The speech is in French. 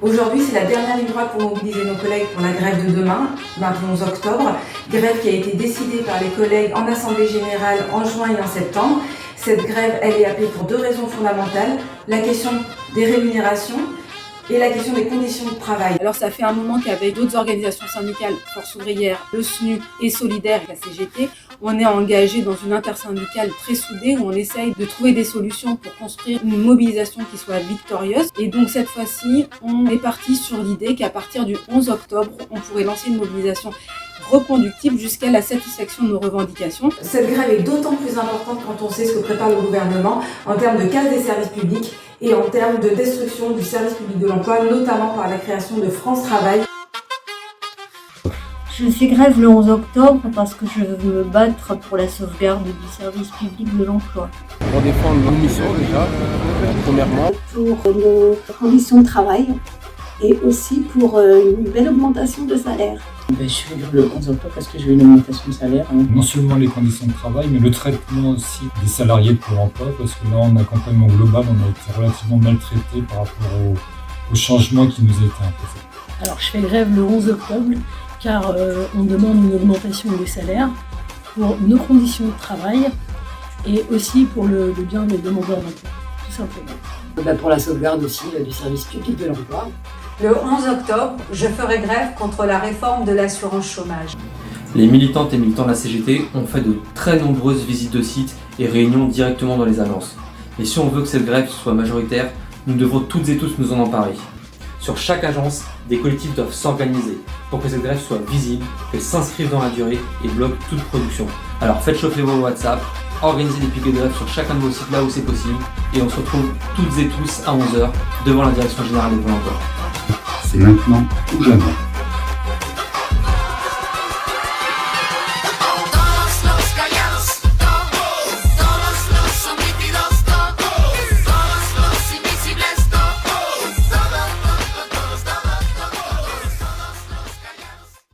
Aujourd'hui, c'est la dernière ligne droite pour mobiliser nos collègues pour la grève de demain, mardi 11 octobre. Grève qui a été décidée par les collègues en Assemblée Générale en juin et en septembre. Cette grève, elle est appelée pour deux raisons fondamentales. La question des rémunérations et la question des conditions de travail. Alors ça fait un moment qu'avec d'autres organisations syndicales, Force ouvrière, le SNU et Solidaire, la CGT, on est engagé dans une intersyndicale très soudée où on essaye de trouver des solutions pour construire une mobilisation qui soit victorieuse. Et donc cette fois-ci, on est parti sur l'idée qu'à partir du 11 octobre, on pourrait lancer une mobilisation reconductible jusqu'à la satisfaction de nos revendications. Cette grève est d'autant plus importante quand on sait ce que prépare le gouvernement en termes de casse des services publics et en termes de destruction du service public de l'emploi, notamment par la création de France Travail. Je fais grève le 11 octobre parce que je veux me battre pour la sauvegarde du service public de l'emploi. Pour défendre nos missions déjà, premièrement. Pour nos conditions de travail et aussi pour une belle augmentation de salaire. Je fais grève le 11 octobre parce que j'ai eu une augmentation de salaire. Non seulement les conditions de travail, mais le traitement aussi des salariés de Pôle emploi, parce que là, en accompagnement global, on a été relativement maltraités par rapport au changement qui nous a été imposé. Alors, je fais grève le 11 octobre, car on demande une augmentation des salaires pour nos conditions de travail et aussi pour le bien des demandeurs d'emploi, tout simplement. Pour la sauvegarde aussi du service public de l'emploi. Le 11 octobre, je ferai grève contre la réforme de l'assurance chômage. Les militantes et militants de la CGT ont fait de très nombreuses visites de sites et réunions directement dans les agences. Et si on veut que cette grève soit majoritaire, nous devons toutes et tous nous en emparer. Sur chaque agence, des collectifs doivent s'organiser pour que cette grève soit visible, qu'elle s'inscrive dans la durée et bloque toute production. Alors faites chauffer vos WhatsApp, organisez des piquets de grève sur chacun de vos sites là où c'est possible et on se retrouve toutes et tous à 11h devant la Direction Générale des Pôles emploi. C'est maintenant ou jamais.